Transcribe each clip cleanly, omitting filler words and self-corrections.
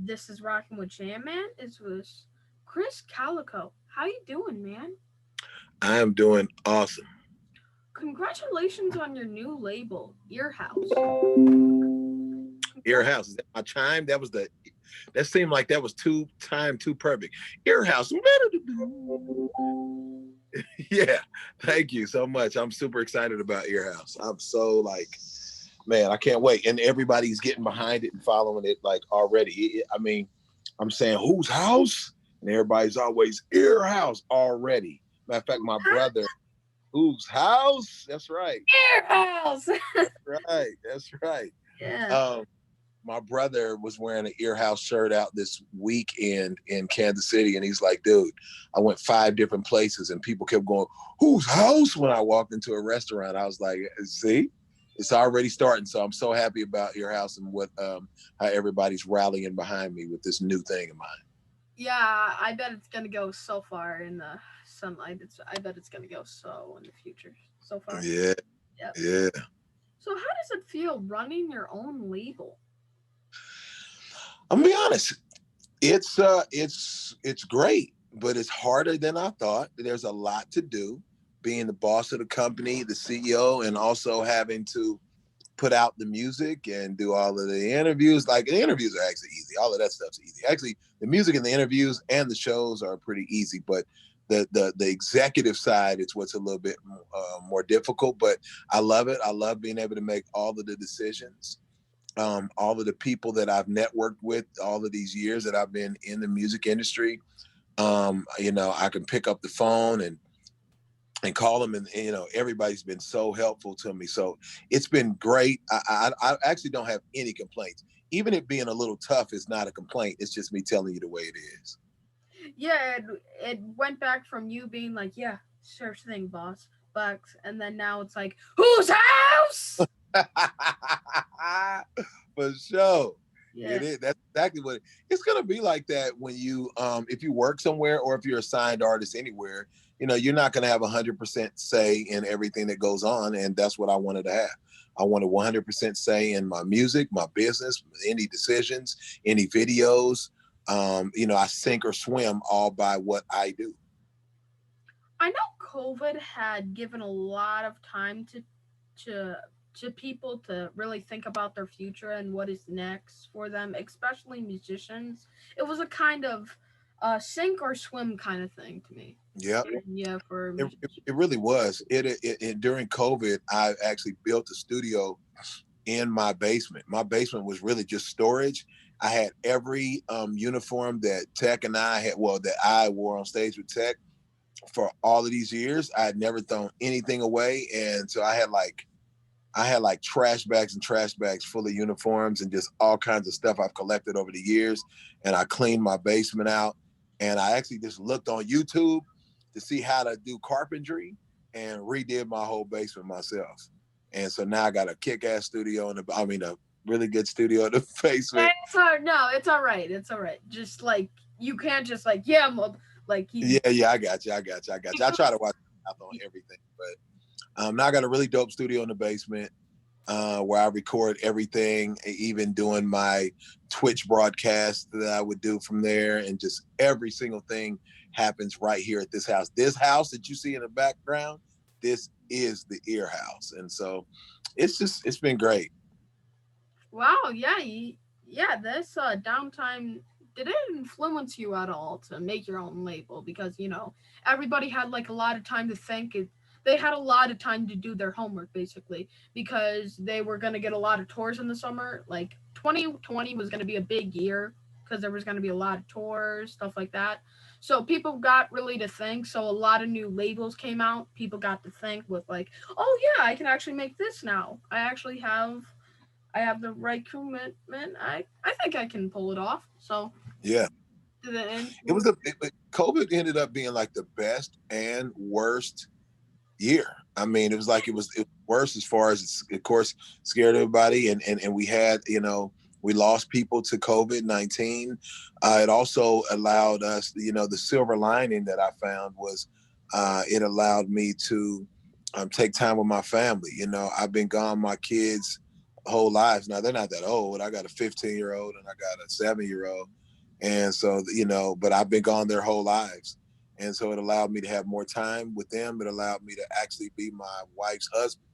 This is Rocking with Jam Man. It was Krizz Kaliko. How you doing, man? I am doing awesome. Congratulations on your new label, Ear House. Ear House. Is that my chime? That seemed like that was too perfect. Ear House. Yeah. Thank you so much. I'm super excited about Ear House. I'm so man, I can't wait. And everybody's getting behind it and following it like already. I'm saying whose house? And everybody's always Ear House already. Matter of fact, my brother, whose house? That's right. Ear House. That's right. Yeah. My brother was wearing an Ear House shirt out this weekend in Kansas City, and he's like, dude, I went 5 different places, and people kept going, whose house? When I walked into a restaurant, I was like, see, it's already starting. So I'm so happy about Ear House and what how everybody's rallying behind me with this new thing of mine. Yeah, I bet it's gonna go so far in the sunlight. I bet it's gonna go so in the future. So far. Yeah, Yep. yeah. So how does it feel running your own label? I'm gonna be honest. It's great, but it's harder than I thought. There's a lot to do, being the boss of the company, the CEO, and also having to put out the music and do all of the interviews. Like the interviews are actually easy. All of that stuff's easy. Actually, the music and the interviews and the shows are pretty easy, but the executive side is what's a little bit more difficult. But I love it. I love being able to make all of the decisions. All of the people that I've networked with all of these years that I've been in the music industry, I can pick up the phone and call them, and everybody's been so helpful to me. So it's been great. I actually don't have any complaints. Even it being a little tough is not a complaint. It's just me telling you the way it is. Yeah, it went back from you being like, yeah, sure thing, boss, bucks, and then now it's like, whose house? For sure. Yeah. It is. That's exactly what it's gonna be like that when you if you work somewhere or if you're a signed artist anywhere, you're not gonna have 100% say in everything that goes on. And that's what I wanted to have. I wanted 100% say in my music, my business, any decisions, any videos. I sink or swim all by what I do. I know COVID had given a lot of time to to people to really think about their future and what is next for them, especially musicians. It was a kind of sink or swim kind of thing to me. Yeah. Yeah, for It really was. It during COVID, I actually built a studio in my basement. My basement was really just storage. I had every uniform that Tech and I had, well, that I wore on stage with Tech for all of these years. I had never thrown anything away, and so I had like trash bags and trash bags full of uniforms and just all kinds of stuff I've collected over the years. And I cleaned my basement out, and I actually just looked on YouTube to see how to do carpentry and redid my whole basement myself. And so now I got a kick-ass studio a really good studio in the basement. it's all right. It's all right. Just like you can't just like yeah, like you. Yeah, I got you. I try to watch out on everything, but now I got a really dope studio in the basement where I record everything, even doing my Twitch broadcast that I would do from there, and just every single thing happens right here at this house. This house that you see in the background, this is the Ear House, and so it's been great. Wow. Yeah. Yeah. This downtime. Did it influence you at all to make your own label? Because everybody had like a lot of time to think. They had a lot of time to do their homework basically because they were going to get a lot of tours in the summer. Like 2020 was going to be a big year because there was going to be a lot of tours, stuff like that. So people got really to think. So a lot of new labels came out. People got to think with like, oh yeah, I can actually make this now. I have the right commitment. I think I can pull it off. So Yeah, did it it was influence? COVID ended up being like the best and worst year. I mean, it was worse as far as it's, of course, scared everybody, and we had we lost people to COVID-19. It also allowed us, the silver lining that I found was it allowed me to take time with my family. I've been gone. My kids whole lives. Now they're not that old. I got a 15-year-old and I got a 7-year-old. And so, but I've been gone their whole lives. And so it allowed me to have more time with them. It allowed me to actually be my wife's husband,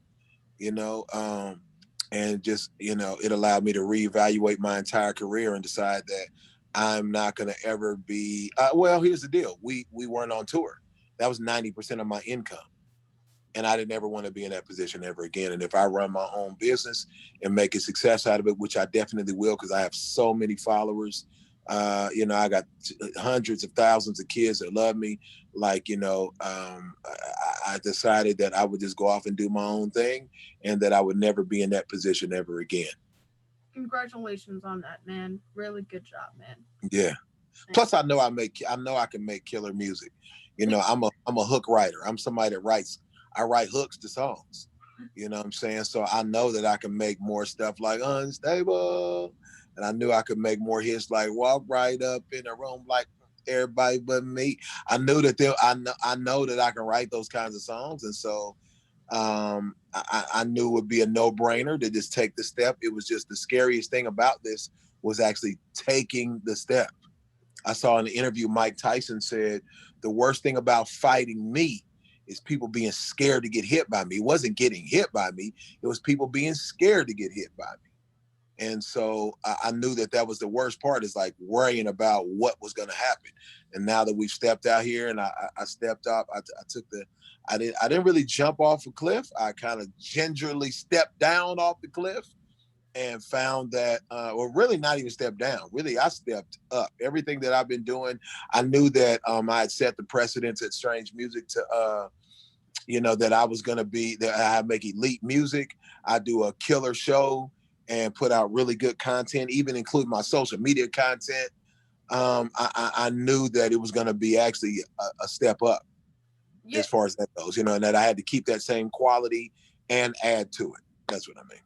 you know, and just, it allowed me to reevaluate my entire career and decide that I'm not going to ever be, well, here's the deal. We weren't on tour. That was 90% of my income. And I didn't ever want to be in that position ever again. And if I run my own business and make a success out of it, which I definitely will, because I have so many followers, I got hundreds of thousands of kids that love me. Like, I decided that I would just go off and do my own thing, and that I would never be in that position ever again. Congratulations on that, man. Really good job, man. Yeah. Plus, I know I can make killer music. I'm a hook writer. I'm somebody that I write hooks to songs. You know what I'm saying? So I know that I can make more stuff like Unstable. And I knew I could make more hits like Walk Right Up in a Room Like Everybody But Me. I knew that I know that I can write those kinds of songs. And so I knew it would be a no-brainer to just take the step. It was just the scariest thing about this was actually taking the step. I saw in the interview Mike Tyson said, the worst thing about fighting me is people being scared to get hit by me. It wasn't getting hit by me. It was people being scared to get hit by me. And so I knew that was the worst part, is like worrying about what was going to happen. And now that we've stepped out here and I stepped up, I didn't really jump off a cliff. I kind of gingerly stepped down off the cliff and found that, or really not even stepped down. Really, I stepped up. Everything that I've been doing, I knew that I had set the precedence at Strange Music to, that I was going to be, that I make elite music. I do a killer show and put out really good content, even include my social media content. I knew that it was going to be actually a step up as far as that goes, and that I had to keep that same quality and add to it. That's what I mean.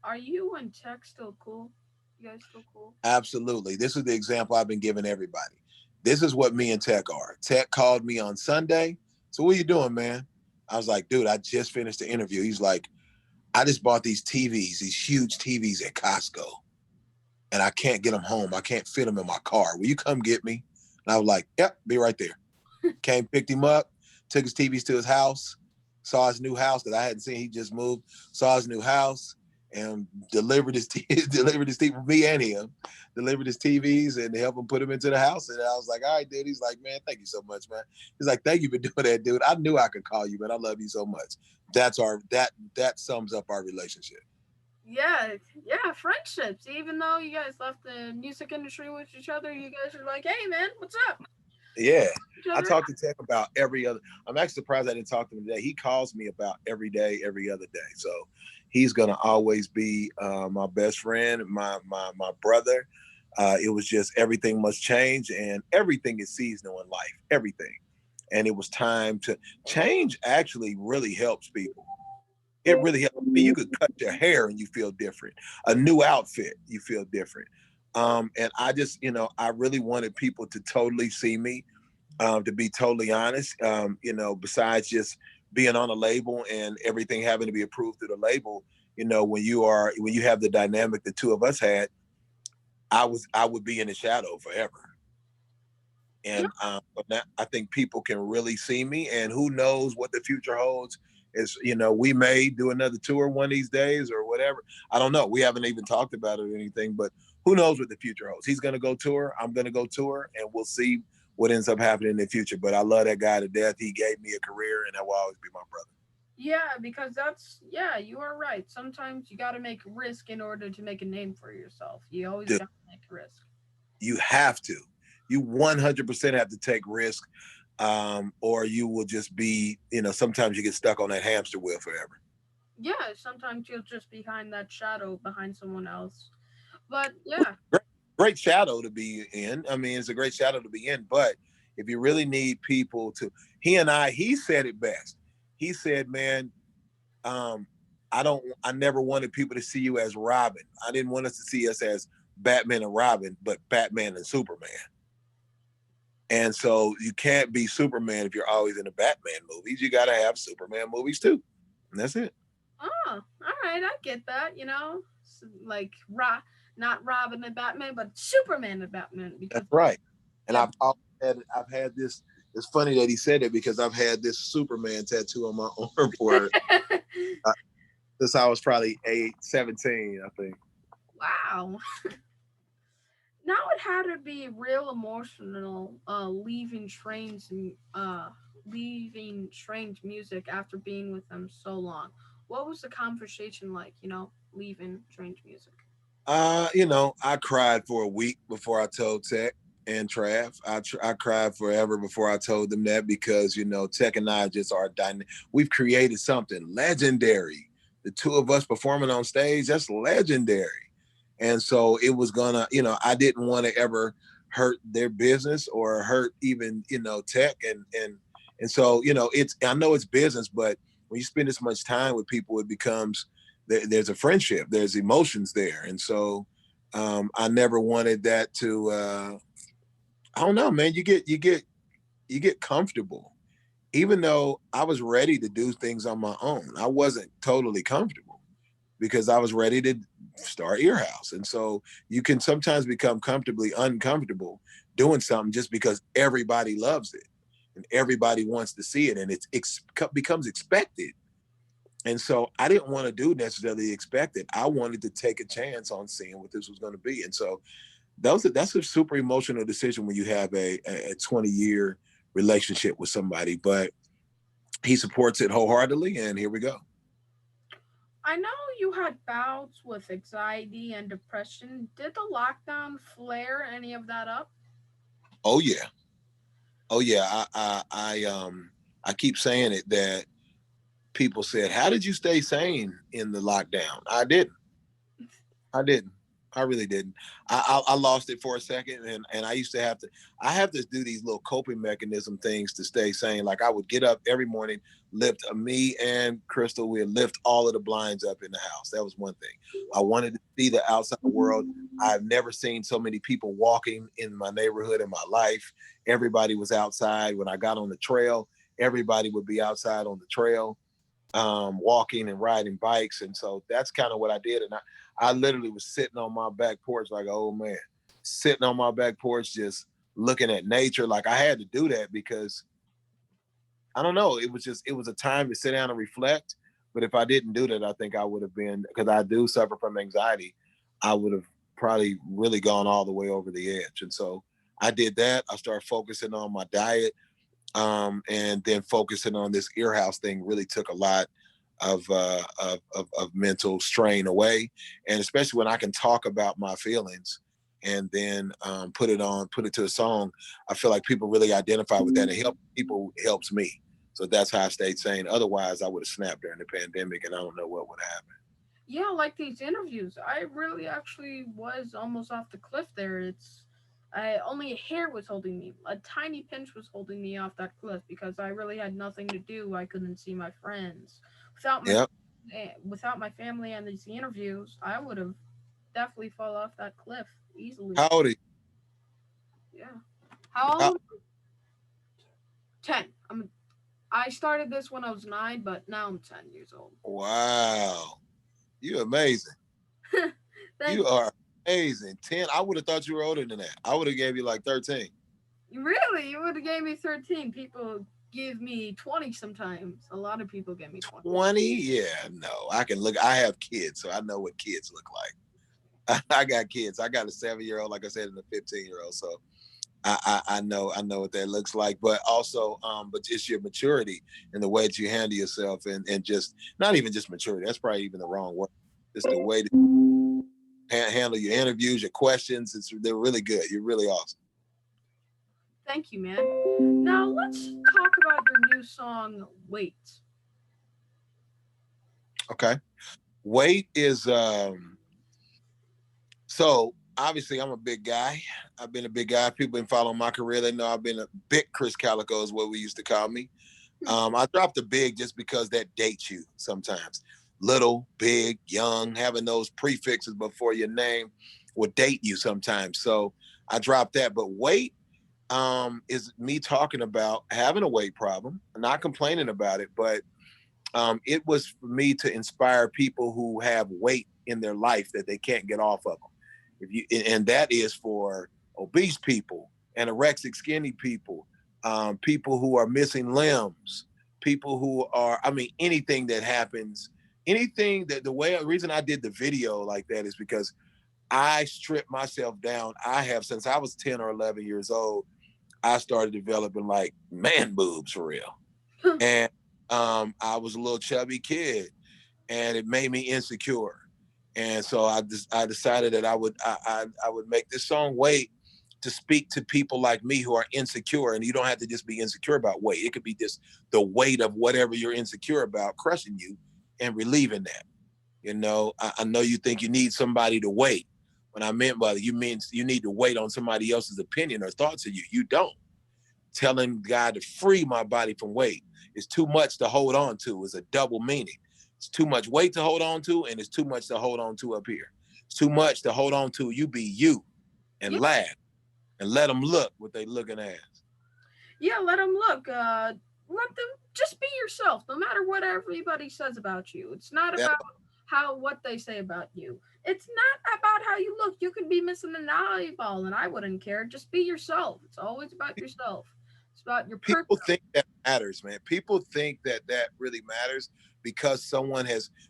Are you and Tech still cool? You guys still cool? Absolutely. This is the example I've been giving everybody. This is what me and Tech are. Tech called me on Sunday. So what are you doing, man? I was like, dude, I just finished the interview. He's like, I just bought these TVs, these huge TVs at Costco, and I can't get them home. I can't fit them in my car. Will you come get me? And I was like, yep, be right there. Came, picked him up, took his TVs to his house, saw his new house that I hadn't seen. He just moved, saw his new house, and delivered his TV for me and him, delivered his TVs and helped him put them into the house. And I was like, all right, dude. He's like, man, thank you so much, man. He's like, thank you for doing that, dude. I knew I could call you, man. I love you so much. That sums up our relationship. Yeah, yeah, friendships. Even though you guys left the music industry with each other, you guys are like, hey, man, what's up? Yeah. I talk to Tech about every other. I'm actually surprised I didn't talk to him today. He calls me about every day, every other day. So he's gonna always be my best friend, my brother. It was just everything must change, and everything is seasonal in life. Everything, and it was time to change. Actually, really helps people. It really helps. I mean, you could cut your hair and you feel different. A new outfit, you feel different. And I just, I really wanted people to totally see me, to be totally honest. Besides just being on a label and everything having to be approved through the label, when you have the dynamic the two of us had, I would be in the shadow forever. And I think people can really see me, and who knows what the future holds. Is we may do another tour one of these days or whatever. I don't know. We haven't even talked about it or anything, but who knows what the future holds. He's going to go tour. I'm going to go tour, and we'll see what ends up happening in the future. But I love that guy to death. He gave me a career, and that will always be my brother. Yeah, because you are right. Sometimes you got to make risk in order to make a name for yourself. You always Dude, got to make risk. you have to. You 100% have to take risk, or you will just be, sometimes you get stuck on that hamster wheel forever. Yeah, sometimes you'll just behind that shadow behind someone else. But yeah. Great shadow to be in. I mean, it's a great shadow to be in, but if you really need people to, he said it best. He said, man, um, I never wanted people to see you as Robin. I didn't want us to see us as Batman and Robin, but Batman and Superman. And so you can't be Superman if you're always in the Batman movies. You got to have Superman movies too. And that's it. Oh, all right, I get that. Like not Robin and Batman, but Superman and Batman because That's right. And yeah. I've had this. It's funny that he said it because I've had this Superman tattoo on my arm for uh, since I was probably 17, I think. Wow. Now it had to be real emotional, leaving strange music after being with them so long. What was the conversation like? Leaving strange music. I cried for a week before I told Tech and Trav. I cried forever before I told them that because Tech and I just are dynamic. We've created something legendary. The two of us performing on stage, that's legendary. And so it was gonna, I didn't want to ever hurt their business or hurt even, Tech and so, it's I know it's business, but when you spend this much time with people, it becomes there's a friendship, there's emotions there, and so I never wanted that to. I don't know, man. You get comfortable, even though I was ready to do things on my own. I wasn't totally comfortable because I was ready to start Earhouse, and so you can sometimes become comfortably uncomfortable doing something just because everybody loves it and everybody wants to see it, and it becomes expected. And so I didn't want to do necessarily expected. I wanted to take a chance on seeing what this was going to be. And so that's a super emotional decision when you have a 20-year relationship with somebody. But he supports it wholeheartedly, and here we go. I know you had bouts with anxiety and depression. Did the lockdown flare any of that up? Oh yeah, oh yeah. I keep saying it that people said, "How did you stay sane in the lockdown?" I didn't. I didn't. I really didn't. I lost it for a second, and I used to have to. I have to do these little coping mechanism things to stay sane. Like I would get up every morning, lift me and Crystal. We'd lift all of the blinds up in the house. That was one thing. I wanted to see the outside world. I've never seen so many people walking in my neighborhood in my life. Everybody was outside. When I got on the trail, everybody would be outside on the trail, walking and riding bikes. And so that's kind of what I did. And I literally was sitting on my back porch like an old man, sitting on my back porch, just looking at nature. Like I had to do that because I don't know. It was a time to sit down and reflect. But if I didn't do that, I think I would have been, because I do suffer from anxiety, I would have probably really gone all the way over the edge. And so I did that. I started focusing on my diet, and then focusing on this Earhouse thing really took a lot of mental strain away, and especially when I can talk about my feelings and then put it to a song. I feel like people really identify with that, and help people helps me. So that's how I stayed sane. Otherwise, I would have snapped during the pandemic, and I don't know what would happen. Yeah, like these interviews. I really actually was almost off the cliff there. I only a hair was holding me. A tiny pinch was holding me off that cliff because I really had nothing to do. I couldn't see my friends. Without my Yep. without my family and these interviews, I would have definitely fall off that cliff easily. How old are you? Yeah. How How, old? 10. I started this when I was 9, but now I'm 10 years old. wow, you amazing. Thank You are amazing. 10. I would have thought you were older than that. I would have gave you like 13. you. Really? You would have gave me 13. People give me 20 sometimes. A lot of people give me 20. 20? Yeah, no. I can look. I have kids, so I know what kids look like. I got kids. I got a 7-year old, like I said, and a 15-year old. So I know what that looks like. But also, but it's your maturity and the way that you handle yourself, and just not even just maturity. That's probably even the wrong word. Just the way to handle your interviews, your questions. They're really good. You're really awesome. Thank you, man. Now let's talk about your new song, Wait. Okay. Weight is so obviously I'm a big guy. I've been a big guy. People been following my career. They know I've been a big Krizz Kaliko is what we used to call me. I dropped the big just because that dates you sometimes. Little, big, young, having those prefixes before your name will date you sometimes. So I dropped that. But weight is me talking about having a weight problem, not complaining about it, but It was for me to inspire people who have weight in their life that they can't get off of them. And that is for obese people, anorexic skinny people, people who are missing limbs, people who are, I mean, anything that happens, anything that the reason I did the video like that is because I stripped myself down. I have since I was 10 or 11 years old, I started developing like man boobs for real. And I was a little chubby kid, and it made me insecure. And so I decided that I would make this song weight to speak to people like me who are insecure. And you don't have to just be insecure about weight. It could be just the weight of whatever you're insecure about crushing you and relieving that. You know, I know you think you need somebody to wait. When I meant by you mean you need to wait on somebody else's opinion or thoughts of you. You don't. Telling God to free my body from weight is too much to hold on to. Is a double meaning. It's too much weight to hold on to, and it's too much to hold on to up here. It's too much to hold on to. You be you and Yeah, laugh and let them look what they looking at. yeah. Let them look. Let them just be yourself, no matter what everybody says about you. It's not That, about how what they say about you. It's not about how you look. You could be missing an eyeball, and I wouldn't care. Just be yourself. It's always about yourself. It's about your purpose. people think that matters, man. People think that that really matters because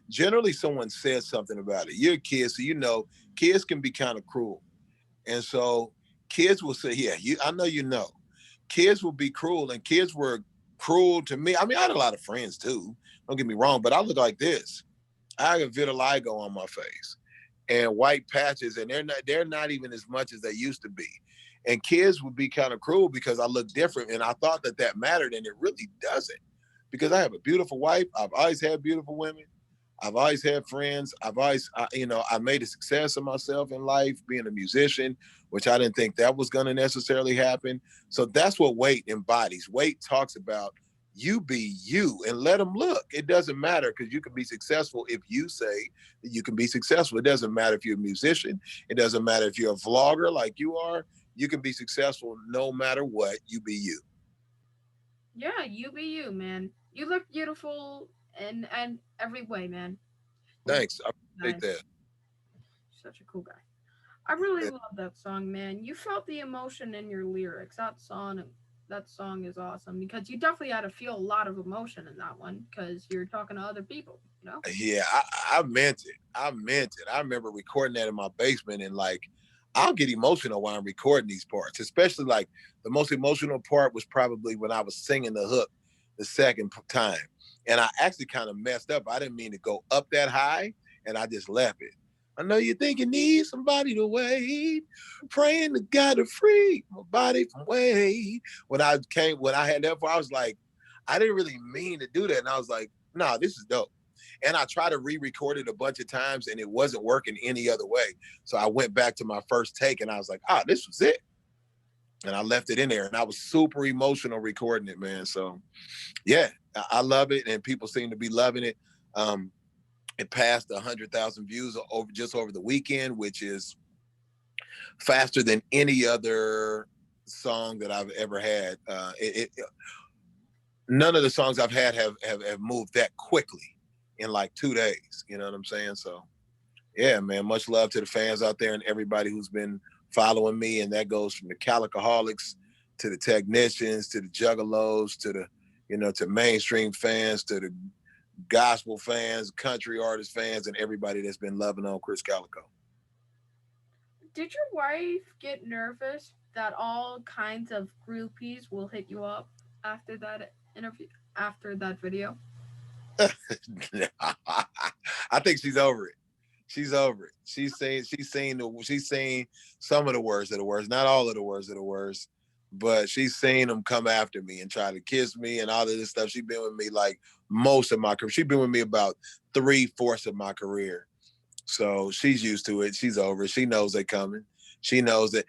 generally someone says something about it. You're a kid, so you know kids can be kind of cruel. And so kids will say, yeah, I know you know. Kids will be cruel, and kids were cruel to me. I mean, I had a lot of friends too. Don't get me wrong, but I look like this. I have vitiligo on my face and white patches, and they're not even as much as they used to be. And kids would be kind of cruel because I look different, and I thought that that mattered, and it really doesn't. Because I have a beautiful wife. I've always had beautiful women. I've always had friends. I made a success of myself in life being a musician, which I didn't think that was going to necessarily happen. So that's what weight embodies. Weight talks about you be you and let them look. It doesn't matter because you can be successful if you say that you can be successful. It doesn't matter if you're a musician. It doesn't matter if you're a vlogger like you are. You can be successful no matter what. You be you. Yeah, you be you, man. You look beautiful in every way, man. You're Thanks. I appreciate nice. that. Such a cool guy. I really love that song, man. You felt the emotion in your lyrics. That song is awesome because you definitely had to feel a lot of emotion in that one because you're talking to other people, you know? Yeah, I meant it. I meant it. I remember recording that in my basement, and like I'll get emotional while I'm recording these parts, especially like the most emotional part was probably when I was singing the hook the second time. And I actually kind of messed up. I didn't mean to go up that high, and I just left it. I know you think you need somebody to wait, praying to God to free my body from weight. When I had that part, I was like, I didn't really mean to do that. And I was like, nah, this is dope. And I tried to re-record it a bunch of times and it wasn't working any other way. So I went back to my first take and I was like, this was it. And I left it in there and I was super emotional recording it, man. So yeah, I love it and people seem to be loving it. It passed 100,000 views over the weekend, which is faster than any other song that I've ever had. None of the songs I've had have moved that quickly in like 2 days. You know what I'm saying? So yeah, man, much love to the fans out there and everybody who's been following me. And that goes from the Calicaholics to the technicians, to the juggalos, to to mainstream fans, to the gospel fans, country artist fans, and everybody that's been loving on Krizz Kaliko. Did your wife get nervous that all kinds of groupies will hit you up after that interview, after that video? I think she's over it. She's over it. She's seen some of the worst of the worst, not all of the worst of the worst, but she's seen them come after me and try to kiss me and all of this stuff. She's been with me like most of my career. She's been with me about 3/4 of my career. So she's used to it. She's over it. She knows they coming. She knows that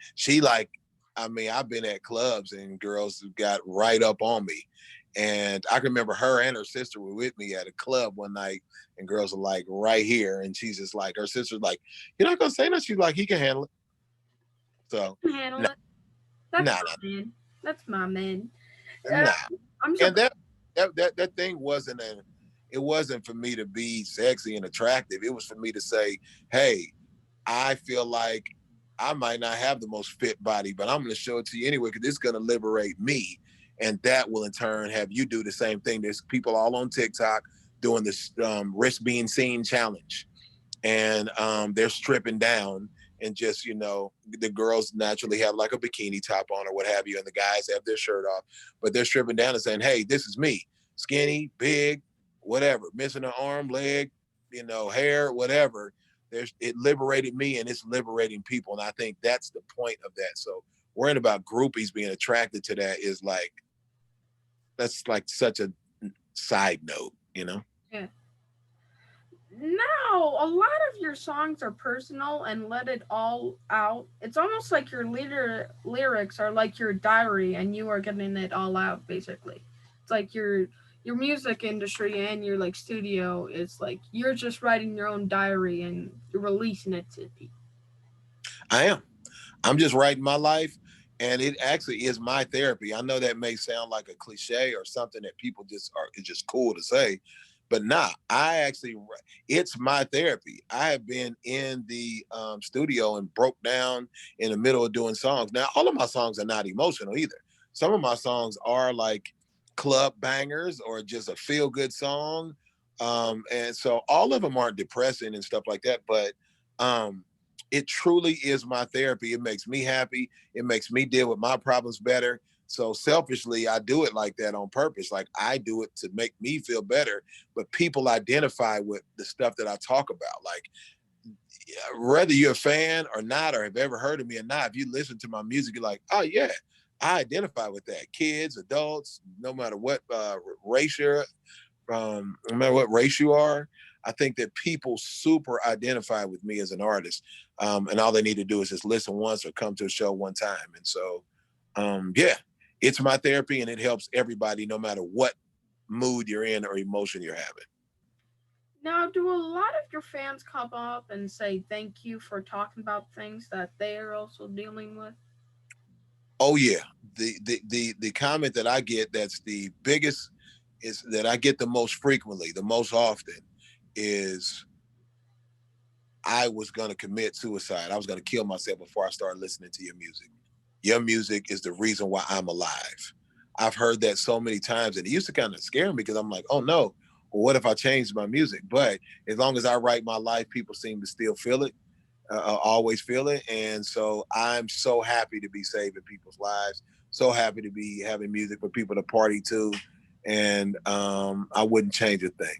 I've been at clubs and girls got right up on me. And I can remember her and her sister were with me at a club one night, and girls are like right here. And she's just like, her sister's like, "You're not gonna say nothing." She's like, "He can handle it." So Handle nah, it. That's nah, my man. That's my man. nah, I'm and so that thing wasn't it wasn't for me to be sexy and attractive. It was for me to say, hey, I feel like I might not have the most fit body, but I'm going to show it to you anyway because it's going to liberate me. And that will in turn have you do the same thing. There's people all on TikTok doing this risk being seen challenge. And they're stripping down and just, the girls naturally have like a bikini top on or what have you. And the guys have their shirt off, but they're stripping down and saying, hey, this is me, skinny, big, whatever, missing an arm, leg, hair, whatever. It liberated me and it's liberating people. And I think that's the point of that. So worrying about groupies being attracted to that is like, that's like such a side note. Yeah. No, a lot of your songs are personal and let it all out. It's almost like your lyrics are like your diary and you are getting it all out basically. It's like your music industry and your like studio is like you're just writing your own diary and you're releasing it to people. I am. I'm just writing my life, and it actually is my therapy. I know that may sound like a cliche or something that people it's just cool to say, but nah, it's my therapy. I have been in the studio and broke down in the middle of doing songs. Now, all of my songs are not emotional either. Some of my songs are like club bangers or just a feel good song. And so all of them aren't depressing and stuff like that, but it truly is my therapy. It makes me happy. It makes me deal with my problems better. So selfishly, I do it like that on purpose. Like I do it to make me feel better, but people identify with the stuff that I talk about. Like whether you're a fan or not, or have ever heard of me or not, if you listen to my music, you're like, oh yeah, I identify with that. Kids, adults, no matter what race you're, no matter what race you are, I think that people super identify with me as an artist. And all they need to do is just listen once or come to a show one time. And so, yeah, it's my therapy and it helps everybody no matter what mood you're in or emotion you're having. Now, do a lot of your fans come up and say thank you for talking about things that they are also dealing with? Oh yeah. The comment that I get that's the biggest is that I get the most frequently, the most often is I was going to commit suicide. I was going to kill myself before I started listening to your music. Your music is the reason why I'm alive. I've heard that so many times, and it used to kind of scare me because I'm like, oh no, well, what if I change my music? But as long as I write my life, people seem to still feel it, always feel it. And so I'm so happy to be saving people's lives, so happy to be having music for people to party to. And I wouldn't change a thing.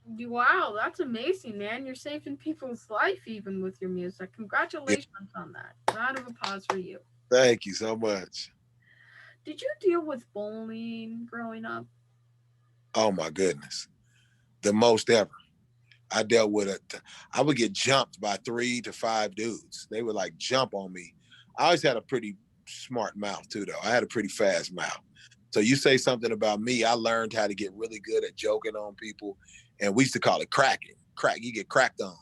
Wow, that's amazing, man. You're saving people's life even with your music. Yeah, Congratulations on that. Round of applause for you. thank you so much. Did you deal with bullying growing up? Oh my goodness. The most ever. I dealt with it. I would get jumped by 3 to 5 dudes. They would like jump on me. I always had a pretty smart mouth too, though. I had a pretty fast mouth. So you say something about me, I learned how to get really good at joking on people. And we used to call it cracking. Crack, you get cracked on.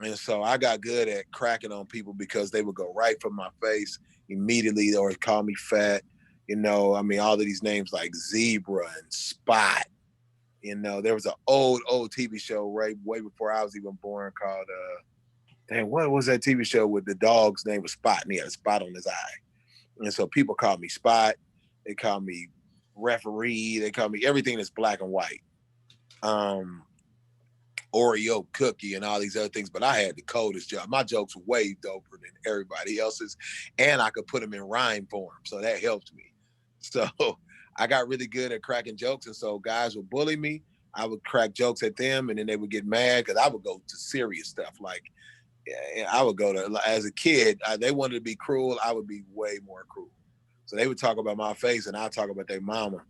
And so I got good at cracking on people because they would go right for my face immediately or call me fat. I mean, all of these names like Zebra and Spot. There was an old TV show right way before I was even born called what was that TV show with the dog's name was Spot and he had a spot on his eye. And so people called me Spot. They called me referee. They called me everything that's black and white. Oreo cookie and all these other things, but I had the coldest job. My jokes were way doper than everybody else's, and I could put them in rhyme form, so that helped me. So I got really good at cracking jokes, and so guys would bully me. I would crack jokes at them, and then they would get mad because I would go to serious stuff. Like I would go to, as a kid, they wanted to be cruel. I would be way more cruel. So they would talk about my face, and I'd talk about their mama.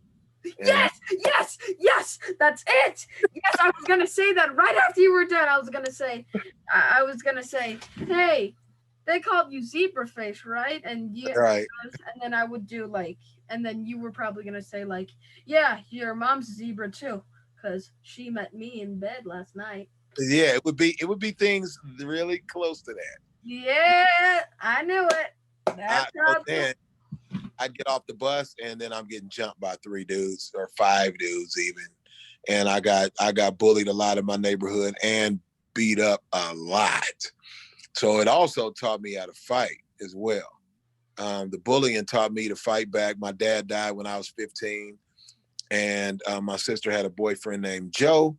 And Yes, that's it. Yes, I was gonna say that right after you were done. I was gonna say, hey, they called you zebra face, right? right, And then I would do like, and then you were probably gonna say like, yeah, your mom's a zebra too, cause she met me in bed last night. yeah, it would be things really close to that. Yeah, I knew it. That's So how. then I'd get off the bus and then I'm getting jumped by 3 dudes or 5 dudes even. and I got bullied a lot in my neighborhood and beat up a lot. So it also taught me how to fight as well. The bullying taught me to fight back. My dad died when I was 15, and my sister had a boyfriend named Joe,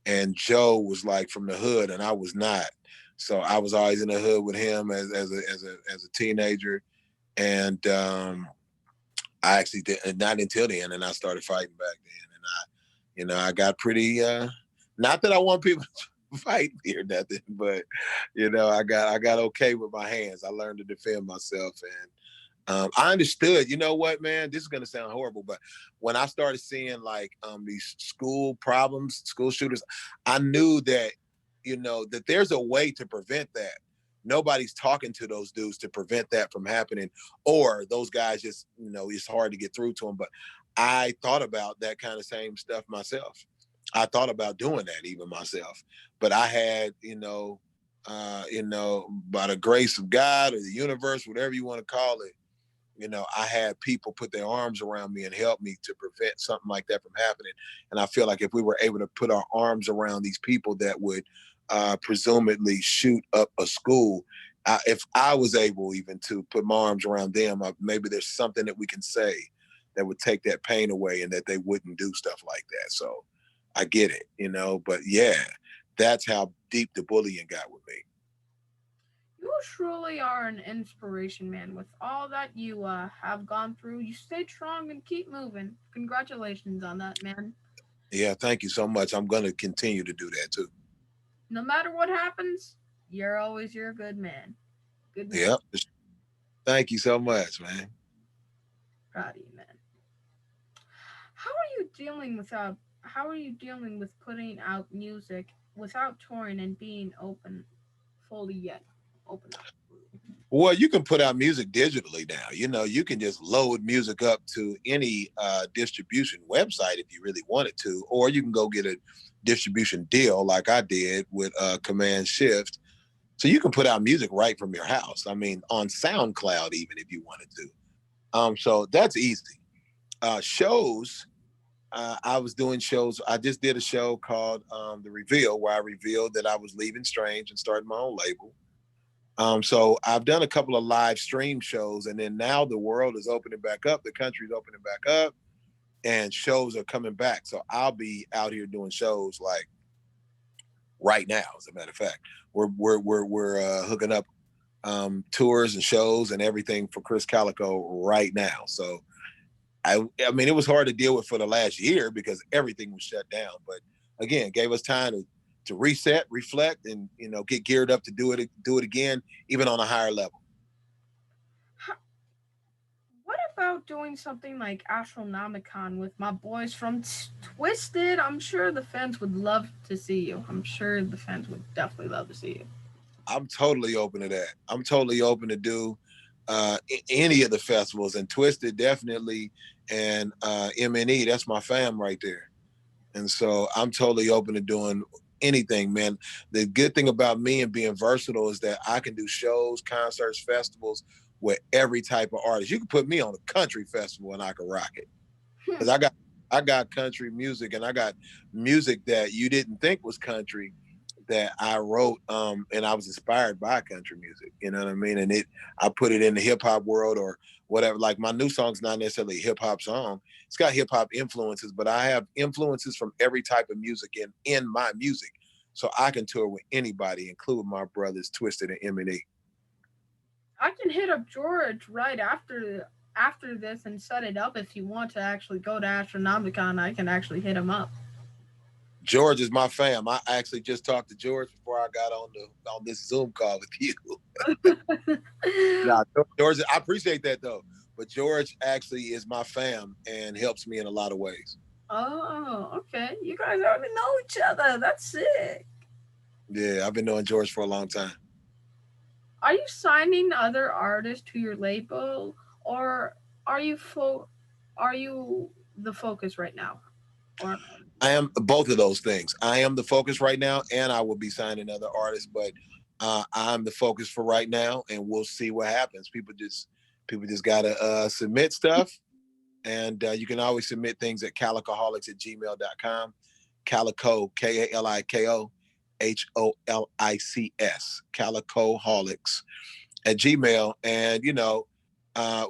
and Joe was like from the hood, and I was not. So I was always in the hood with him as a teenager, and I actually did not until then, and I started fighting back then, and I got pretty. Not that I want people to fight me or nothing, but I got okay with my hands. I learned to defend myself, and I understood. You know what, man? This is gonna sound horrible, but when I started seeing like these school problems, school shooters, I knew that that there's a way to prevent that. Nobody's talking to those dudes to prevent that from happening, or those guys just it's hard to get through to them. But I thought about that kind of same stuff myself. I thought about doing that even myself, but I had by the grace of God or the universe, whatever you want to call it, I had people put their arms around me and help me to prevent something like that from happening. And I feel like if we were able to put our arms around these people that would presumably shoot up a school, if I was able even to put my arms around them, maybe there's something that we can say that would take that pain away and that they wouldn't do stuff like that. So I get it, but yeah, that's how deep the bullying got with me. You truly are an inspiration, man. With all that you have gone through, you stay strong and keep moving. Congratulations on that, man. Yeah, thank you so much. I'm going to continue to do that too. No matter what happens, you're always your good man. Good man. Yeah, thank you so much, man. Proud of you, man. How are you dealing with putting out music without touring and being open fully yet? Open up. Well, you can put out music digitally now. You can just load music up to any distribution website if you really wanted to, or you can go get a distribution deal like I did with Command Shift. So you can put out music right from your house. I mean, on SoundCloud, even if you wanted to. So that's easy. Shows, I was doing shows. I just did a show called The Reveal, where I revealed that I was leaving Strange and starting my own label. So I've done a couple of live stream shows, and then now the world is opening back up. The country's opening back up, and shows are coming back. So I'll be out here doing shows like right now. As a matter of fact, we're hooking up tours and shows and everything for Krizz Kaliko right now. So I mean, it was hard to deal with for the last year because everything was shut down. But again, gave us time to reset, reflect, and get geared up to do it again, even on a higher level. What about doing something like Astronomicon with my boys from Twisted? I'm sure the fans would love to see you. I'm sure the fans would definitely love to see you. I'm totally open to that. I'm totally open to do any of the festivals, and Twisted definitely, and MNE. That's my fam right there. And so I'm totally open to doing anything, man. The good thing about me and being versatile is that I can do shows, concerts, festivals with every type of artist. You can put me on a country festival and I can rock it. Because I got country music, and I got music that you didn't think was country that I wrote, and I was inspired by country music. You know what I mean? And I put it in the hip hop world or whatever. Like my new song's not necessarily a hip hop song. It's got hip hop influences, but I have influences from every type of music in my music, so I can tour with anybody, including my brothers Twisted and M&E. I can hit up George right after this and set it up if you want to actually go to Astronomicon. I can actually hit him up. George is my fam. I actually just talked to George before I got on this Zoom call with you. Nah, George, I appreciate that though. But George actually is my fam and helps me in a lot of ways. Oh, okay. You guys already know each other. That's sick. Yeah, I've been knowing George for a long time. Are you signing other artists to your label, or are you are you the focus right now? Or I am both of those things. I am the focus right now, and I will be signing other artists, but I'm the focus for right now, and we'll see what happens. People just gotta submit stuff, and you can always submit things at calicoholics@gmail.com. Kaliko, KALIKOHOLICS, Kalikoholics at Gmail. And,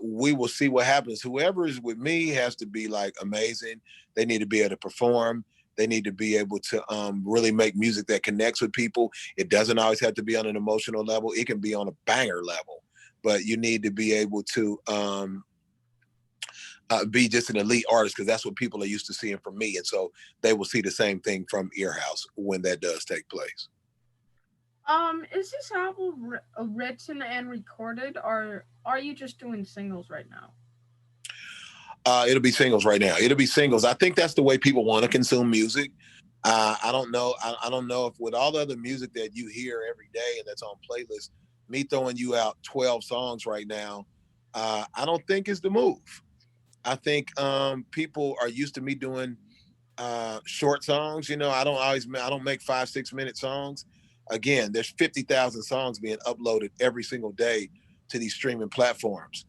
we will see what happens. Whoever is with me has to be like amazing. They need to be able to perform. They need to be able to really make music that connects with people. It doesn't always have to be on an emotional level. It can be on a banger level, but you need to be able to be just an elite artist, because that's what people are used to seeing from me. And so they will see the same thing from Earhouse when that does take place. Is this album written and recorded, or are you just doing singles right now? It'll be singles right now. It'll be singles. I think that's the way people want to consume music. I don't know. I don't know if with all the other music that you hear every day and that's on playlists, me throwing you out 12 songs right now, I don't think is the move. I think people are used to me doing short songs. I don't make 5-6 minute songs. Again, there's 50,000 songs being uploaded every single day to these streaming platforms.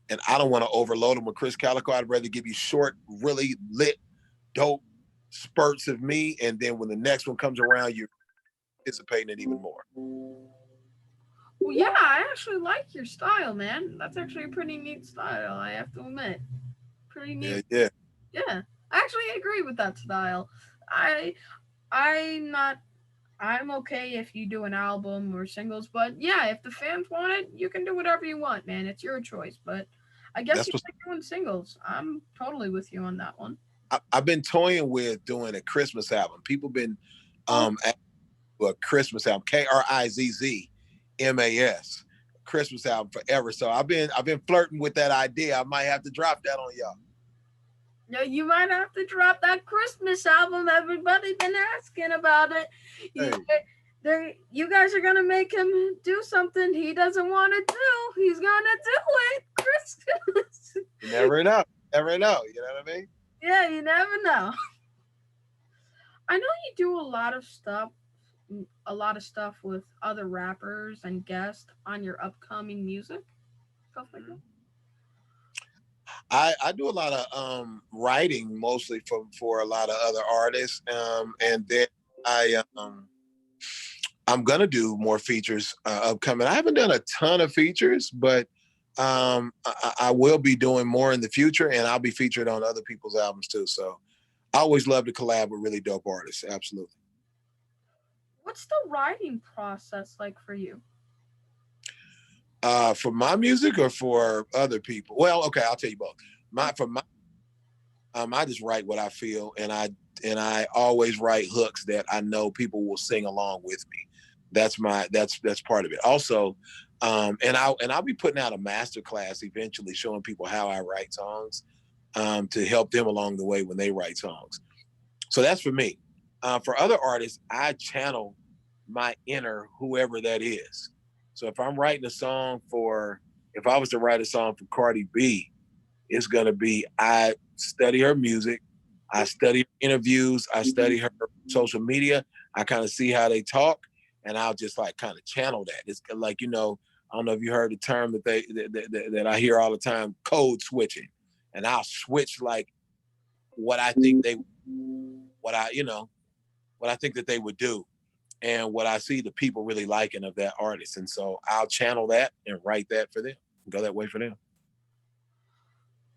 And I don't want to overload them with Krizz Kaliko. I'd rather give you short, really lit, dope spurts of me. And then when the next one comes around, you're anticipating it even more. Well, yeah, I actually like your style, man. That's actually a pretty neat style, I have to admit. Pretty Yeah, neat. yeah. Yeah, I actually agree with that style. I, I'm not. I'm okay if you do an album or singles, but yeah, if the fans want it, you can do whatever you want, man. It's your choice. But I guess That's you what like doing singles. I'm totally with you on that one. I've been toying with doing a Christmas album. People been Oh, asking for a Christmas album, KRIZZMAS, Christmas album forever. So I've been flirting with that idea. I might have to drop that on y'all. yeah, you might have to drop that Christmas album. Everybody been asking about it. You, Hey, you guys are gonna make him do something he doesn't want to do. He's gonna do it, Christmas. you never know. Never know. You know what I mean? Yeah, you never know. I know you do a lot of stuff with other rappers and guests on your upcoming music, stuff like that. I do a lot of writing mostly for a lot of other artists. And then I'm gonna do more features upcoming. I haven't done a ton of features, but I will be doing more in the future, and I'll be featured on other people's albums too. So I always love to collab with really dope artists. Absolutely. What's the writing process like for you? For my music or for other people? Well, okay, I'll tell you both. For my I just write what I feel, and I always write hooks that I know people will sing along with me. That's part of it. Also, I'll be putting out a master class eventually, showing people how I write songs, to help them along the way when they write songs. So that's for me. For other artists, I channel my inner whoever that is. So if I'm writing a song if I was to write a song for Cardi B, it's gonna be I study her music, I study interviews, I study her social media, I kind of see how they talk, and I'll just like kind of channel that. It's like I don't know if you heard the term that I hear all the time, code switching, and I'll switch like what I think they what I you know what I think that they would do, and what I see the people really liking of that artist, and so I'll channel that and write that for them, go that way for them.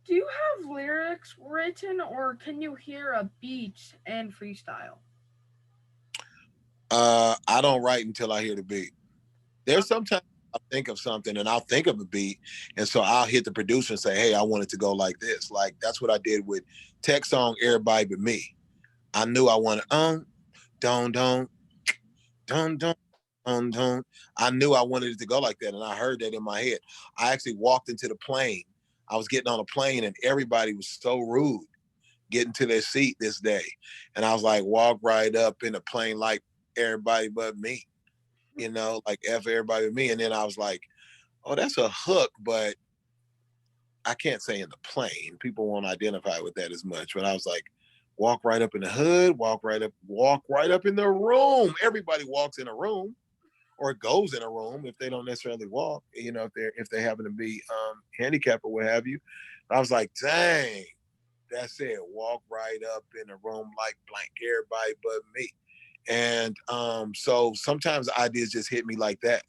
Do you have lyrics written, or can you hear a beat and freestyle? I don't write until I hear the beat. There's sometimes I'll think of something and I'll think of a beat. And so I'll hit the producer and say, hey, I want it to go like this. Like that's what I did with Tech Song Everybody But Me. I knew I wanted don't don't don't don't. I knew I wanted it to go like that. And I heard that in my head. I actually walked into the plane. I was getting on a plane and everybody was so rude getting to their seat this day. And I was like, walk right up in the plane like everybody but me. Like F everybody with me. And then I was like, oh, that's a hook, but I can't say in the plane. People won't identify with that as much. But I was like, walk right up in the hood, walk right up in the room. Everybody walks in a room or goes in a room if they don't necessarily walk, if they happen to be handicapped or what have you. I was like, dang. That's it. Walk right up in a room like blank, everybody but me. And so sometimes ideas just hit me like that.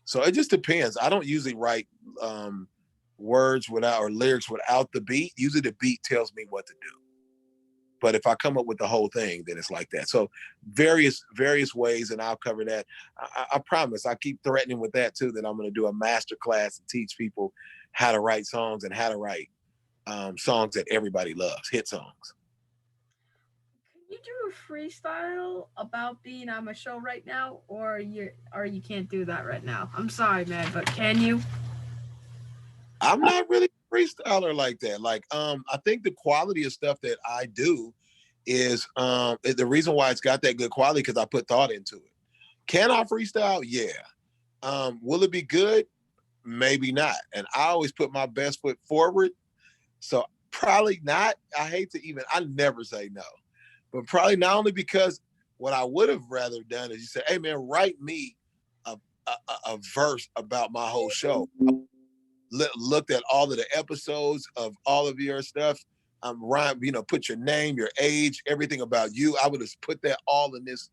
So it just depends. I don't usually write words without or lyrics without the beat. Usually the beat tells me what to do. But if I come up with the whole thing, then it's like that. So various ways, and I'll cover that. I promise. I keep threatening with that too, that I'm going to do a master class and teach people how to write songs and how to write songs that everybody loves, hit songs. Can you do a freestyle about being on my show right now, or you can't do that right now? I'm sorry, man, but can you? I'm not really a freestyler like that. Like, I think the quality of stuff that I do is the reason why it's got that good quality because I put thought into it. Can I freestyle? Yeah. Will it be good? Maybe not. And I always put my best foot forward. So probably not. I never say no. But probably not only because what I would have rather done is you say, hey man, write me a verse about my whole show. Looked at all of the episodes of all of your stuff. Rhyme, put your name, your age, everything about you. I would have put that all in this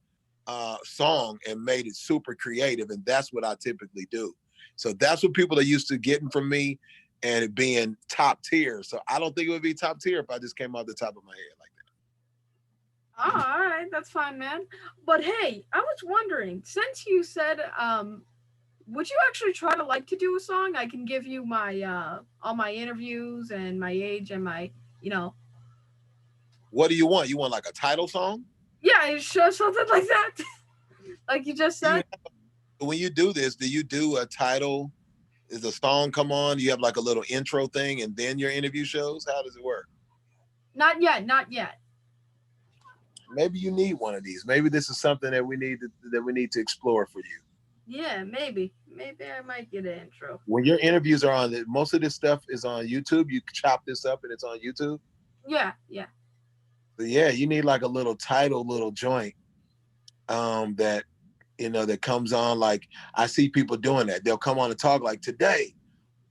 song and made it super creative. And that's what I typically do. So that's what people are used to getting from me and it being top tier. So I don't think it would be top tier if I just came off the top of my head like Oh, all right, that's fine, man. But hey, I was wondering, since you said, would you actually try to like to do a song? I can give you my all my interviews and my age and my, you know, what do you want? You want like a title song? yeah, sure, something like that, like you just You said. when you do this, do you do a title? Is the song come on? You have like a little intro thing, and then your interview shows. How does it work? Not yet, not yet. Maybe you need one of these. Maybe this is something that we need to explore for you. Yeah, maybe I might get an intro. When your interviews are on, most of this stuff is on YouTube. You chop this up and it's on YouTube. Yeah, yeah. But yeah, you need like a little title, little joint that that comes on. Like I see people doing that. They'll come on and talk like today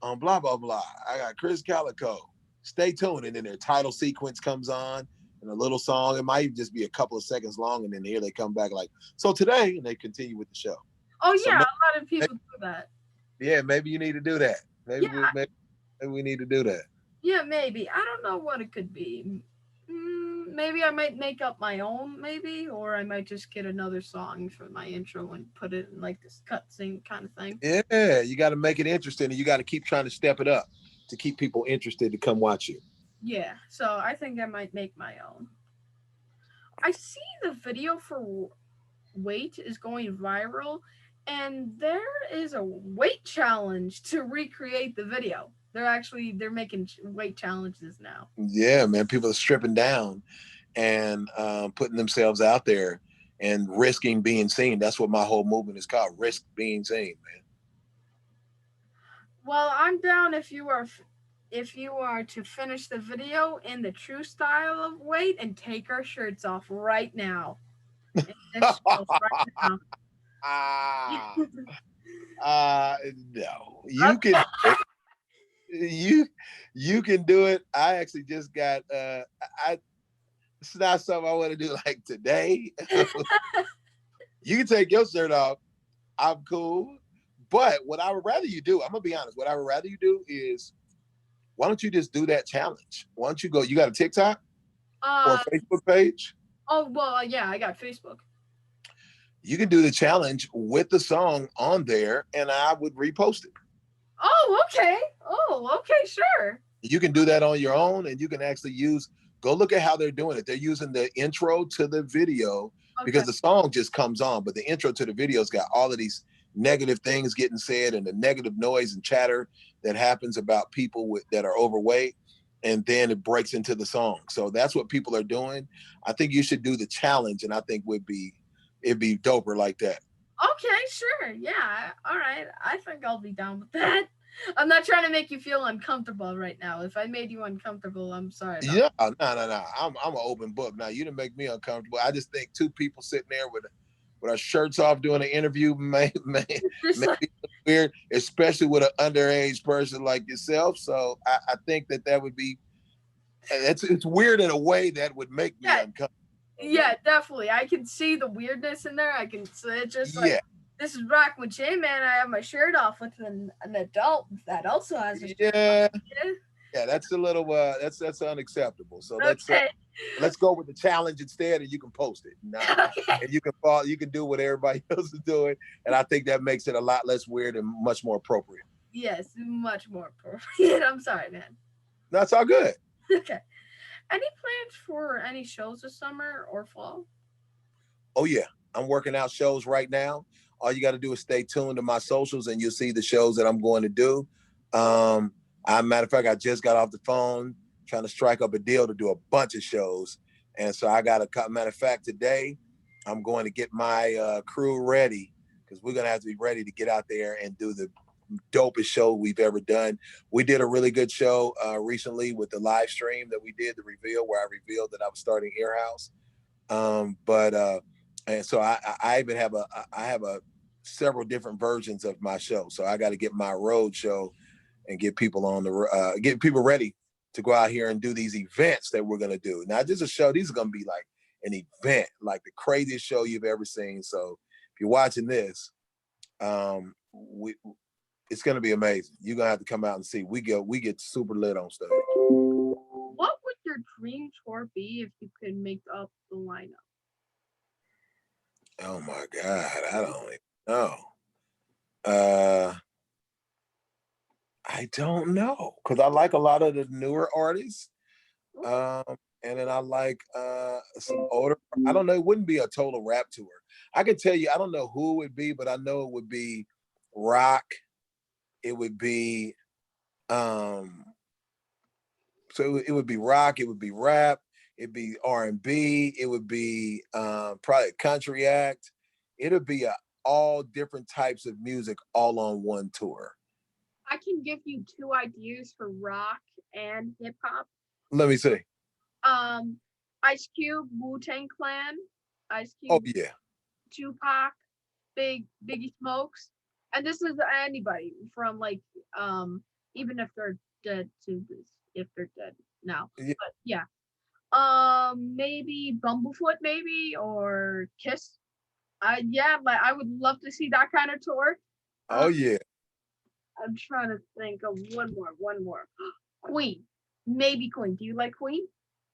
on blah blah blah. I got Krizz Kaliko. Stay tuned, and then their title sequence comes on and a little song. It might even just be a couple of seconds long, and then here they come back like so today, and they continue with the show. Oh So yeah, maybe, a lot of people do that. yeah, maybe you need to do that. Yeah, Maybe we need to do that. yeah, maybe. I don't know what it could be. Maybe I might make up my own, maybe, or I might just get another song for my intro and put it in like this cutscene kind of thing. Yeah, you got to make it interesting, and you got to keep trying to step it up to keep people interested to come watch you. Yeah, so I think I might make my own. I see the video for weight is going viral, and there is a weight challenge to recreate the video. They're making weight challenges now. Yeah, man, people are stripping down and putting themselves out there and risking being seen. That's what my whole movement is called: risk being seen, man. Well, I'm down if you are to finish the video in the true style of weight and take our shirts off right now. In this show right now. Ah, no, you can you you can do it. I actually just got I it's not something I want to do like today. You can take your shirt off. I'm cool. But what I would rather you do, I'm gonna be honest, what I would rather you do is why don't you just do that challenge? Why don't you go, you got a TikTok or a uh Facebook page? oh well, yeah, I got Facebook. You can do the challenge with the song on there and I would repost it. Oh, okay. Oh, okay, sure. You can do that on your own and you can actually go look at how they're doing it. They're using the intro to the video Okay. because the song just comes on, but the intro to the video's got all of these negative things getting said and the negative noise and chatter that happens about people that are overweight. And then it breaks into the song. So that's what people are doing. I think you should do the challenge and I think it'd be doper like that. Okay, sure. Yeah. All right. I think I'll be down with that. I'm not trying to make you feel uncomfortable right now. If I made you uncomfortable, I'm sorry about Yeah, no. I'm an open book. Now you didn't make me uncomfortable. I just think two people sitting there with our shirts off doing an interview Just may like, be weird, especially with an underage person like yourself. So I think that would be It's weird in a way that would make me Yeah, uncomfortable. yeah, definitely. I can see the weirdness in there. I can see it's just like Yeah, this is Rock with J Man. I have my shirt off with an adult that also has a shirt off. yeah, Yeah. yeah. That's a little that's unacceptable. So Okay. let's go with the challenge instead, and you can post it. Nah, Okay. and you can do what everybody else is doing, and I think that makes it a lot less weird and much more appropriate. Yes, much more appropriate. I'm sorry, man. That's all good. Okay. Any plans for any shows this summer or fall? Oh yeah, I'm working out shows right now. All you got to do is stay tuned to my socials, and you'll see the shows that I'm going to do. Matter of fact, I just got off the phone trying to strike up a deal to do a bunch of shows, and so I got a matter of fact today. I'm going to get my crew ready because we're gonna have to be ready to get out there and do the dopest show we've ever done. We did a really good show recently with the live stream that we did, the reveal where I revealed that I was starting Ear House. But and so I even have a several different versions of my show. So I got to get my road show and get people on the get people ready to go out here and do these events that we're gonna do. Not just a show; these are gonna be like an event, like the craziest show you've ever seen. So if you're watching this, we it's gonna be amazing. You're gonna have to come out and see. We get super lit on stage. What would your dream tour be if you could make up the lineup? Oh my God, I don't even know. Uh, I don't know because I like a lot of the newer artists, um, and then I like some older. I don't know. It wouldn't be a total rap tour. I can tell you, I don't know who it would be, but I know it would be rock. It would be um, it would be rock. It would be rap. It'd be R&B. It would be probably a country act. It'd be all different types of music all on one tour. I can give you two ideas for rock and hip hop. Let me see. Um, Ice Cube, Wu Tang Clan, Ice Oh Cube, yeah, Tupac, Biggie Smokes, and this is anybody from like even if they're dead to this if they're dead now, yeah. but yeah, maybe Bumblefoot maybe or Kiss. Yeah, like I would love to see that kind of tour. Uh, Oh yeah. I'm trying to think of one more. Queen, maybe Queen. Do you like Queen?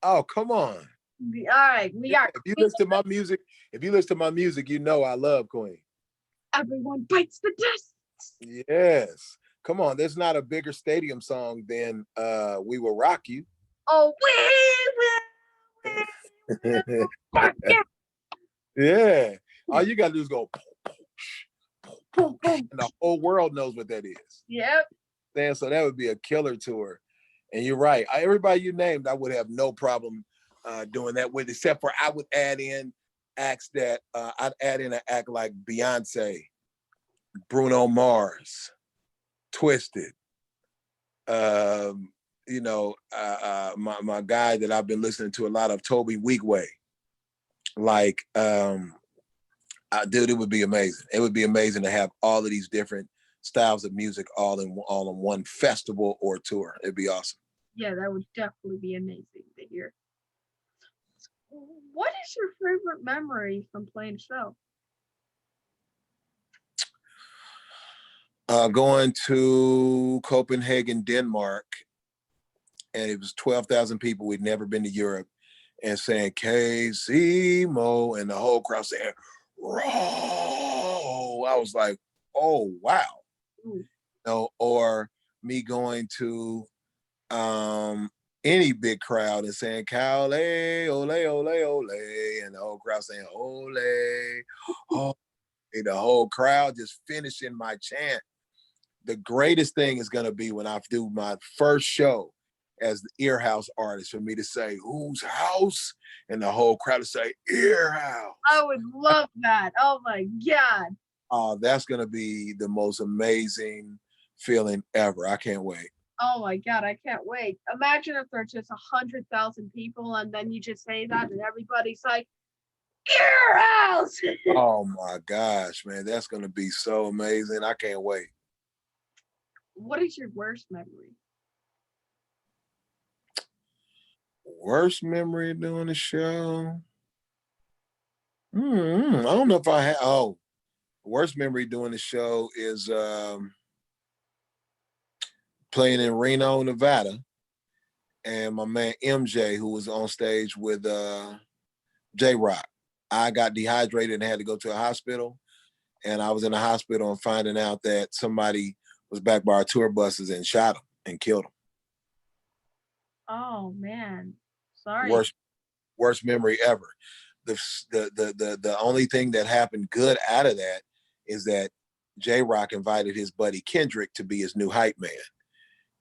Oh come on. All right, we Yeah. got If you Queen. listen to my music, you know I love Queen. Everyone bites the dust. Yes. Come on. There's not a bigger stadium song than "We Will Rock You." Oh, we will rock you. Yeah. All you gotta do is go, Boom, boom. and the whole world knows what that is. Yep. Then so that would be a killer tour. And you're right. Everybody you named, I would have no problem doing that with, except for I would add in acts that I'd add in an act like Beyonce, Bruno Mars, Twisted. My guy that I've been listening to a lot of, Toby Weekway. Like, dude, it would be amazing. It would be amazing to have all of these different styles of music all in one festival or tour. It'd be awesome. Yeah, that would definitely be amazing to hear. What is your favorite memory from playing a show? Going to Copenhagen, Denmark, and it was 12,000 people. We'd never been to Europe, and saying KCMO, and the whole crowd saying "Row." I was like, oh wow. Or me going to any big crowd and saying "Cowley, ole, ole, ole," and the whole crowd saying "Ole, oh," and the whole crowd just finishing my chant. The greatest thing is going to be when I do my first show as the Ear House artist, for me to say "Whose house?" and the whole crowd to say "Ear House." I would love that. Oh my god. That's going to be the most amazing feeling ever. I can't wait. Oh my god, I can't wait. Imagine if there's just 100,000 people and then you just say that and everybody's like, Ear House! Oh my gosh, man, that's going to be so amazing. I can't wait. What is your worst memory? Worst memory of doing the show. I don't know if I have. Oh, worst memory doing the show is playing in Reno, Nevada, and my man MJ, who was on stage with J Rock. I got dehydrated and had to go to a hospital, and I was in the hospital and finding out that somebody was back by our tour buses and shot him and killed him. Oh man, sorry. Worst memory ever. The only thing that happened good out of that is that J Rock invited his buddy Kendrick to be his new hype man.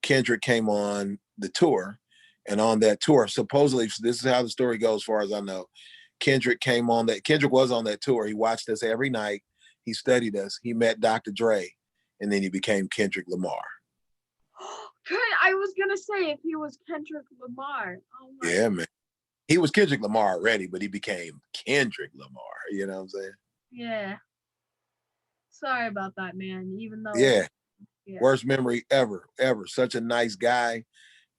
Kendrick came on the tour, and on that tour, supposedly, this is how the story goes, as far as I know. Kendrick was on that tour. He watched us every night. He studied us. He met Dr. Dre, and then he became Kendrick Lamar. I was gonna say if he was Kendrick Lamar. Oh my Yeah, man. He was Kendrick Lamar already, but he became Kendrick Lamar. You know what I'm saying? Yeah. Sorry about that, man. Even though Yeah. yeah. Worst memory ever. Such a nice guy.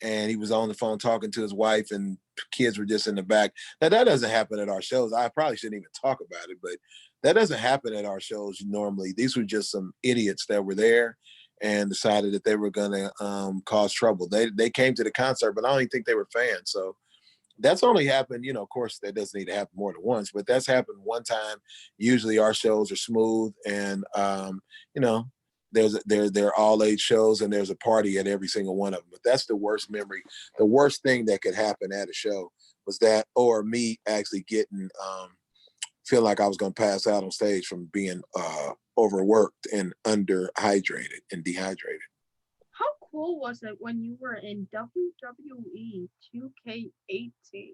And he was on the phone talking to his wife, and kids were just in the back. Now, that doesn't happen at our shows. I probably shouldn't even talk about it, but that doesn't happen at our shows normally. These were just some idiots that were there and decided that they were going to cause trouble. They came to the concert, but I don't even think they were fans. So that's only happened, of course, that doesn't need to happen more than once, but that's happened one time. Usually our shows are smooth, and, they're all age shows, and there's a party at every single one of them. But that's the worst memory. The worst thing that could happen at a show was that, or me actually getting feel like I was going to pass out on stage from being overworked and underhydrated and dehydrated. How cool was it when you were in WWE 2K18?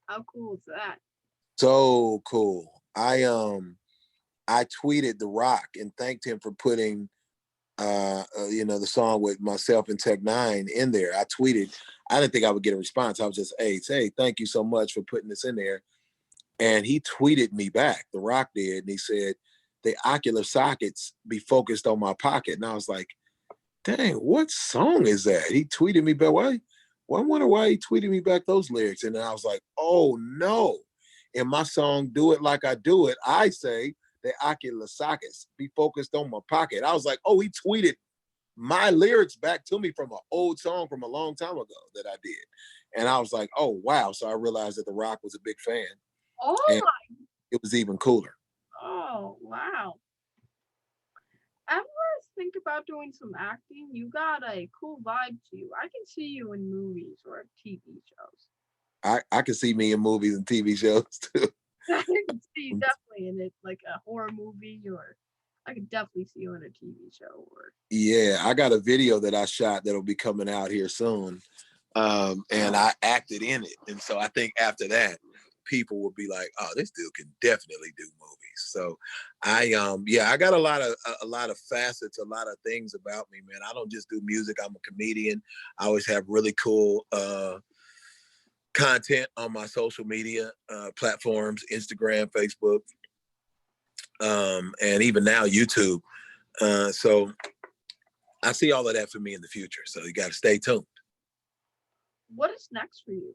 How cool is that? So cool. I tweeted The Rock and thanked him for putting the song with myself and Tech Nine in there. I tweeted. I didn't think I would get a response. I was just, hey, thank you so much for putting this in there. And he tweeted me back. The Rock did, and he said, "The ocular sockets be focused on my pocket." And I was like, dang, what song is that? He tweeted me back. Why? Well, I wonder why he tweeted me back those lyrics. And then I was like, oh no. In my song, Do It Like I Do It, I say, the ocular sockets be focused on my pocket. I was like, oh, he tweeted my lyrics back to me from an old song from a long time ago that I did. And I was like, oh, wow. So I realized that The Rock was a big fan. Oh and my. It was even cooler. Oh, wow. Ever think about doing some acting? You got a cool vibe to you. I can see you in movies or TV shows. I can see me in movies and TV shows too. I can see you definitely in it, like a horror movie, or I could definitely see you in a TV show. Or yeah, I got a video that I shot that'll be coming out here soon, and I acted in it. And so I think after that, people will be like, "Oh, this dude can definitely do movies." So I got a lot of facets, a lot of things about me, man. I don't just do music. I'm a comedian. I always have really cool content on my social media platforms, Instagram, Facebook, and even now YouTube. So I see all of that for me in the future. So you got to stay tuned. what is next for you?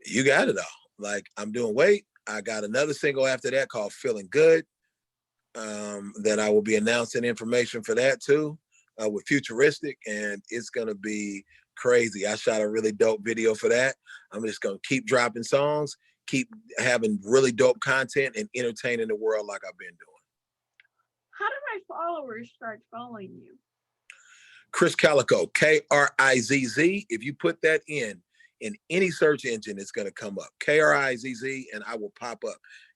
You got it all. Like, I'm doing Wait. I got another single after that called Feeling Good. That I will be announcing information for that too, with Futuristic, and it's gonna be crazy. I shot a really dope video for that. I'm just gonna keep dropping songs, keep having really dope content, and entertaining the world like I've been doing. How do my followers start following you? Krizz Kaliko, Krizz. If you put that in any search engine, it's gonna come up. Krizz, and I will pop up.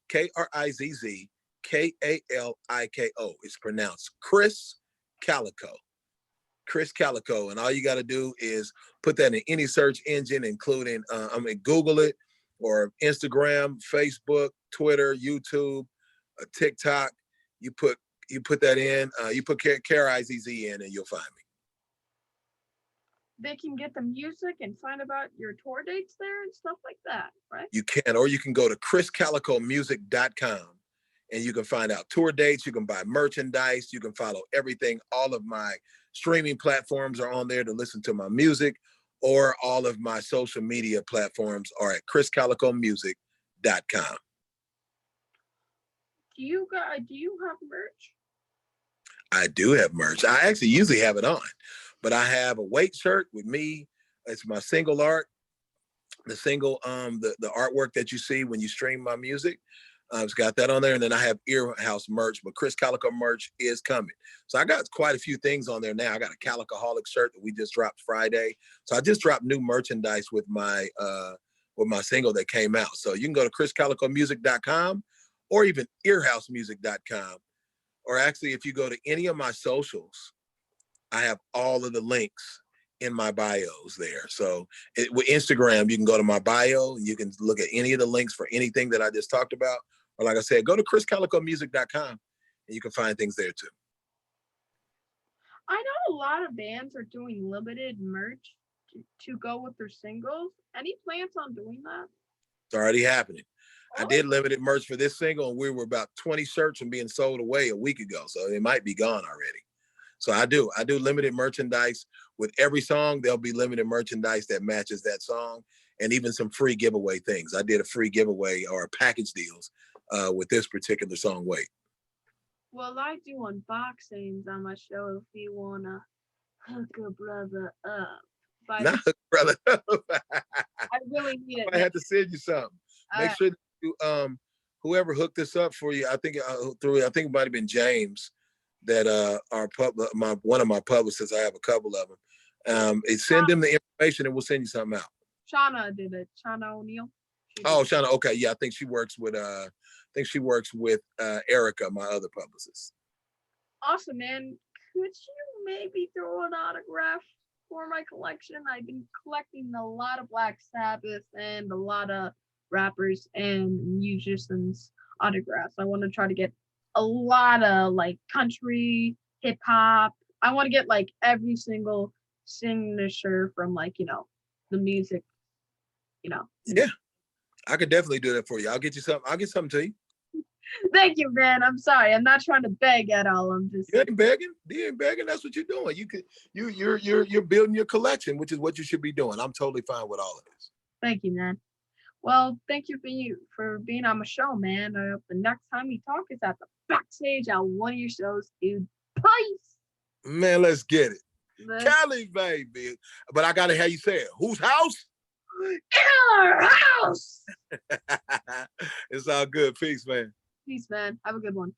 Krizz, Kaliko. It's pronounced Krizz Kaliko. Krizz Kaliko. And all you got to do is put that in any search engine, including, Google it, or Instagram, Facebook, Twitter, YouTube, TikTok. You put that in, you put Krizz in, and you'll find me. They can get the music and find about your tour dates there and stuff like that, right? You can, or you can go to KrizzKalikomusic.com. And you can find out tour dates. You can buy merchandise. You can follow everything. All of my streaming platforms are on there to listen to my music. or all of my social media platforms are at KrizzKalikomusic.com. Do you have merch? I do have merch. I actually usually have it on, but I have a weight shirt with me. It's my single art, the single, the artwork that you see when you stream my music. It's got that on there, and then I have Earhouse merch, but Krizz Kaliko merch is coming. So I got quite a few things on there now. I got a Calicoholic shirt that we just dropped Friday. So I just dropped new merchandise with my single that came out. So you can go to KrizzKalikomusic.com or even earhousemusic.com. Or actually, if you go to any of my socials, I have all of the links in my bios there. So with Instagram, you can go to my bio. You can look at any of the links for anything that I just talked about. Or like I said, go to KrizzKalikomusic.com and you can find things there too. I know a lot of bands are doing limited merch to go with their singles. Any plans on doing that? It's already happening. I Oh, did limited merch for this single, and we were about 20 shirts from being sold away a week ago. So it might be gone already. So I do limited merchandise with every song. There'll be limited merchandise that matches that song, and even some free giveaway things. I did a free giveaway or package deals with this particular song, Wait. well, I do unboxings on my show if you wanna hook a brother up. Not brother. I really need it. I had to send you something. Make sure that you, whoever hooked this up for you, I think it might have been James, that one of my publicists. I have a couple of them. Send them the information and we'll send you something out. Shauna did it. Shauna O'Neill. Oh, Shauna. Okay, yeah, I think she works with Erica, my other publicist. Awesome, man. Could you maybe throw an autograph for my collection? I've been collecting a lot of Black Sabbath and a lot of rappers and musicians autographs. I want to try to get a lot of like country, hip hop. I want to get like every single signature from like, the music, Yeah, I could definitely do that for you. I'll get you something. I'll get something to you. Thank you, man. I'm sorry. I'm not trying to beg at all. I'm just You ain't begging. You ain't begging. That's what you're doing. You're building your collection, which is what you should be doing. I'm totally fine with all of this. thank you, man. Well, thank you for being on my show, man. I hope the next time we talk is at the backstage on one of your shows, dude. Peace. Man, let's get it. Cali, baby. But I gotta have you say it. Whose house? In our house. It's all good. Peace, man. Peace, man. Have a good one.